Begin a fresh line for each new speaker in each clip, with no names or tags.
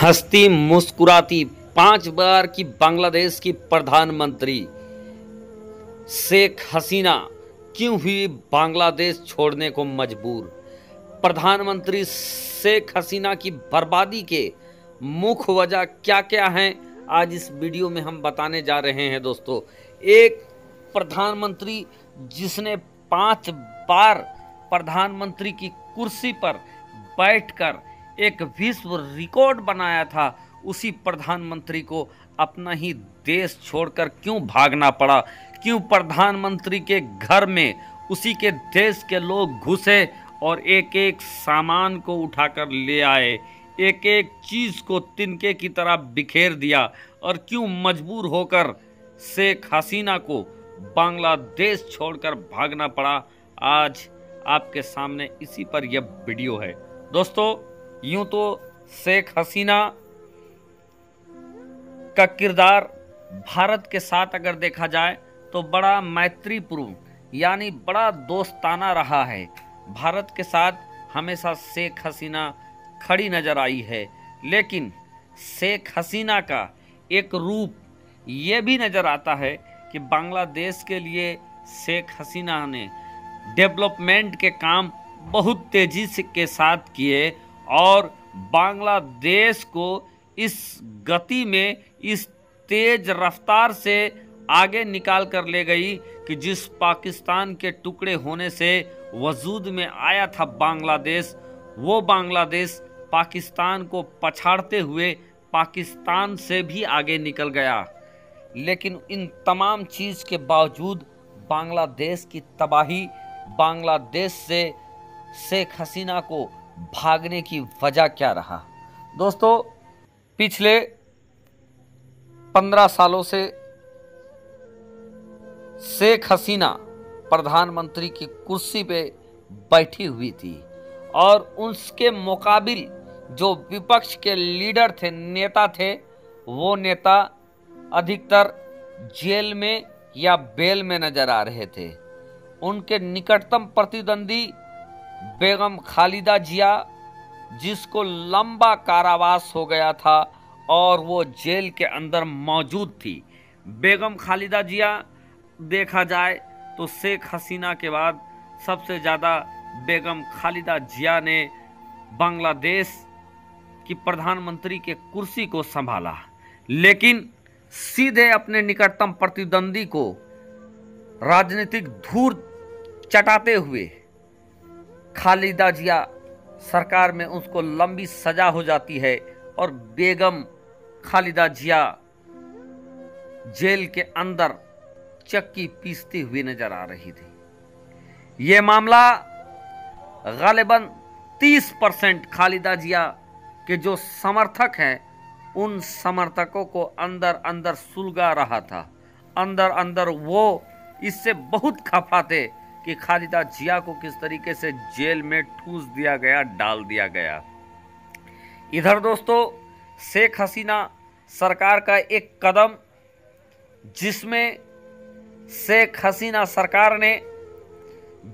हंसती मुस्कुराती 5 बार की बांग्लादेश की प्रधानमंत्री शेख हसीना क्यों हुई बांग्लादेश छोड़ने को मजबूर। प्रधानमंत्री शेख हसीना की बर्बादी के मुख्य वजह क्या क्या हैं, आज इस वीडियो में हम बताने जा रहे हैं। दोस्तों, एक प्रधानमंत्री जिसने 5 बार प्रधानमंत्री की कुर्सी पर बैठकर एक विश्व रिकॉर्ड बनाया था, उसी प्रधानमंत्री को अपना ही देश छोड़कर क्यों भागना पड़ा। क्यों प्रधानमंत्री के घर में उसी के देश के लोग घुसे और एक एक सामान को उठाकर ले आए, एक एक चीज़ को तिनके की तरह बिखेर दिया, और क्यों मजबूर होकर शेख हसीना को बांग्लादेश छोड़कर भागना पड़ा। आज आपके सामने इसी पर यह वीडियो है। दोस्तों, यूं तो शेख हसीना का किरदार भारत के साथ अगर देखा जाए तो बड़ा मैत्रीपूर्ण यानी बड़ा दोस्ताना रहा है। भारत के साथ हमेशा शेख हसीना खड़ी नजर आई है, लेकिन शेख हसीना का एक रूप ये भी नज़र आता है कि बांग्लादेश के लिए शेख हसीना ने डेवलपमेंट के काम बहुत तेज़ी से के साथ किए और बांग्लादेश को इस गति में, इस तेज रफ्तार से आगे निकाल कर ले गई कि जिस पाकिस्तान के टुकड़े होने से वजूद में आया था बांग्लादेश, वो बांग्लादेश पाकिस्तान को पछाड़ते हुए पाकिस्तान से भी आगे निकल गया। लेकिन इन तमाम चीज़ के बावजूद बांग्लादेश की तबाही, बांग्लादेश से शेख हसीना को भागने की वजह क्या रहा। दोस्तों, पिछले 15 सालों से शेख हसीना प्रधानमंत्री की कुर्सी पे बैठी हुई थी और उसके मुकाबिल जो विपक्ष के लीडर थे, नेता थे, वो नेता अधिकतर जेल में या बेल में नजर आ रहे थे। उनके निकटतम प्रतिद्वंदी बेगम खालिदा जिया, जिसको लंबा कारावास हो गया था और वो जेल के अंदर मौजूद थी। बेगम खालिदा जिया देखा जाए तो शेख हसीना के बाद सबसे ज़्यादा बेगम खालिदा जिया ने बांग्लादेश की प्रधानमंत्री के कुर्सी को संभाला, लेकिन सीधे अपने निकटतम प्रतिद्वंदी को राजनीतिक धूल चटाते हुए खालिदा जिया सरकार में उसको लंबी सजा हो जाती है और बेगम खालिदा जिया जेल के अंदर चक्की पीसती हुई नजर आ रही थी। ये मामला गालिबन 30% खालिदा जिया के जो समर्थक हैं, उन समर्थकों को अंदर अंदर सुलगा रहा था। अंदर अंदर वो इससे बहुत खफा थे कि खालिदा जिया को किस तरीके से जेल में ठूस दिया गया, डाल दिया गया। इधर दोस्तों, शेख हसीना सरकार का एक कदम, जिसमें शेख हसीना सरकार ने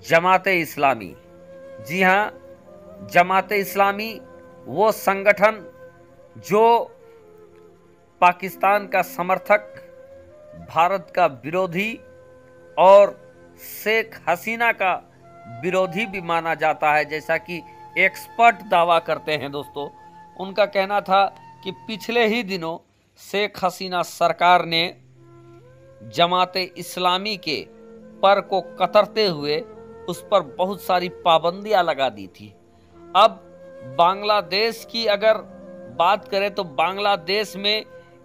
जमाते इस्लामी, जी हाँ, जमाते इस्लामी वो संगठन जो पाकिस्तान का समर्थक, भारत का विरोधी और शेख हसीना का विरोधी भी माना जाता है, जैसा कि एक्सपर्ट दावा करते हैं। दोस्तों, उनका कहना था कि पिछले ही दिनों शेख हसीना सरकार ने जमाते इस्लामी के पर को कतरते हुए उस पर बहुत सारी पाबंदियां लगा दी थी। अब बांग्लादेश की अगर बात करें तो बांग्लादेश में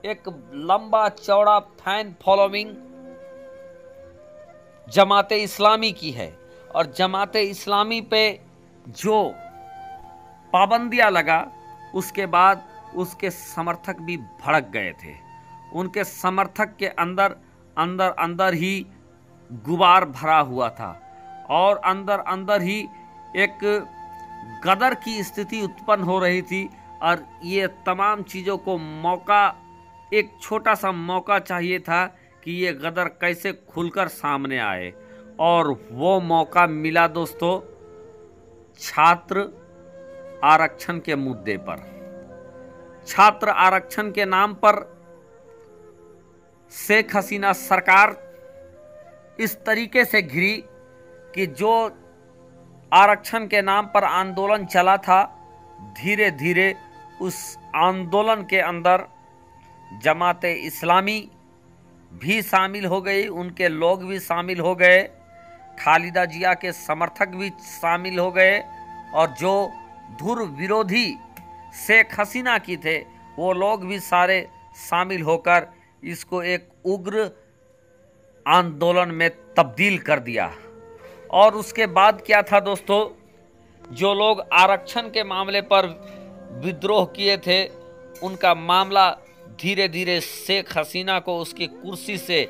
एक लंबा चौड़ा फैन फॉलोइंग जमाते इस्लामी की है, और जमाते इस्लामी पे जो पाबंदियां लगा, उसके बाद उसके समर्थक भी भड़क गए थे। उनके समर्थक के अंदर अंदर अंदर ही गुबार भरा हुआ था और अंदर अंदर ही एक गदर की स्थिति उत्पन्न हो रही थी, और ये तमाम चीज़ों को मौका, एक छोटा सा मौका चाहिए था कि ये गदर कैसे खुलकर सामने आए, और वो मौका मिला दोस्तों छात्र आरक्षण के मुद्दे पर। छात्र आरक्षण के नाम पर शेख हसीना सरकार इस तरीके से घिरी कि जो आरक्षण के नाम पर आंदोलन चला था, धीरे धीरे उस आंदोलन के अंदर जमाते इस्लामी भी शामिल हो गई, उनके लोग भी शामिल हो गए, खालिदा जिया के समर्थक भी शामिल हो गए, और जो धुर विरोधी शेख हसीना की थे वो लोग भी सारे शामिल होकर इसको एक उग्र आंदोलन में तब्दील कर दिया। और उसके बाद क्या था दोस्तों, जो लोग आरक्षण के मामले पर विद्रोह किए थे उनका मामला धीरे धीरे शेख हसीना को उसकी कुर्सी से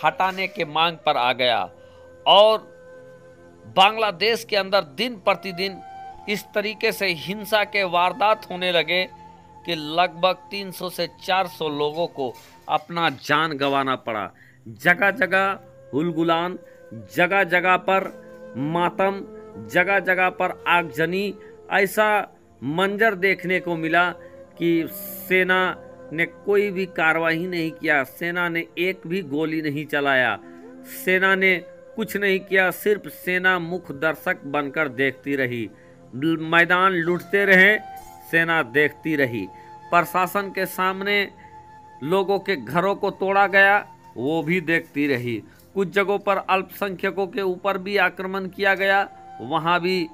हटाने के मांग पर आ गया, और बांग्लादेश के अंदर दिन प्रतिदिन इस तरीके से हिंसा के वारदात होने लगे कि लगभग 300 से 400 लोगों को अपना जान गंवाना पड़ा। जगह जगह हुलगुलान, जगह जगह पर मातम, जगह जगह पर आगजनी, ऐसा मंजर देखने को मिला कि सेना ने कोई भी कार्रवाई नहीं किया, सेना ने एक भी गोली नहीं चलाया, सेना ने कुछ नहीं किया, सिर्फ सेना मुख्य दर्शक बनकर देखती रही। मैदान लूटते रहे, सेना देखती रही। प्रशासन के सामने लोगों के घरों को तोड़ा गया, वो भी देखती रही। कुछ जगहों पर अल्पसंख्यकों के ऊपर भी आक्रमण किया गया, वहाँ भी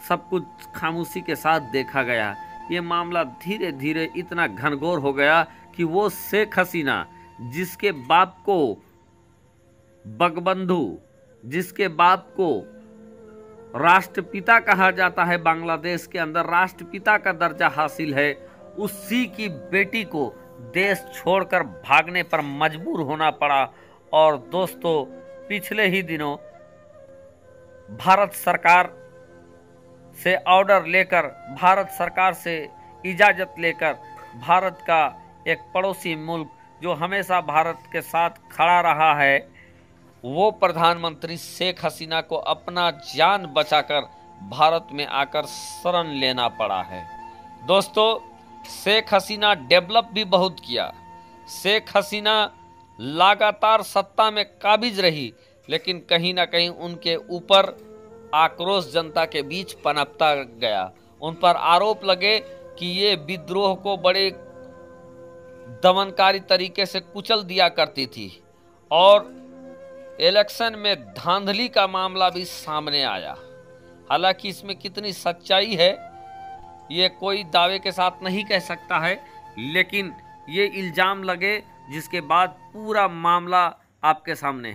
सब कुछ खामोशी के साथ देखा गया। ये मामला धीरे धीरे इतना घनघोर हो गया कि वो शेख हसीना जिसके बाप को बंगबंधु, जिसके बाप को राष्ट्रपिता कहा जाता है, बांग्लादेश के अंदर राष्ट्रपिता का दर्जा हासिल है, उसी की बेटी को देश छोड़कर भागने पर मजबूर होना पड़ा। और दोस्तों, पिछले ही दिनों भारत सरकार से ऑर्डर लेकर, भारत सरकार से इजाज़त लेकर, भारत का एक पड़ोसी मुल्क जो हमेशा भारत के साथ खड़ा रहा है, वो प्रधानमंत्री शेख हसीना को अपना जान बचाकर भारत में आकर शरण लेना पड़ा है। दोस्तों, शेख हसीना डेवलप भी बहुत किया। शेख हसीना लगातार सत्ता में काबिज रही, लेकिन कहीं ना कहीं उनके ऊपर आक्रोश जनता के बीच पनपता गया। उन पर आरोप लगे कि ये विद्रोह को बड़े दमनकारी तरीके से कुचल दिया करती थी, और इलेक्शन में धांधली का मामला भी सामने आया। हालांकि इसमें कितनी सच्चाई है ये कोई दावे के साथ नहीं कह सकता है, लेकिन ये इल्ज़ाम लगे जिसके बाद पूरा मामला आपके सामने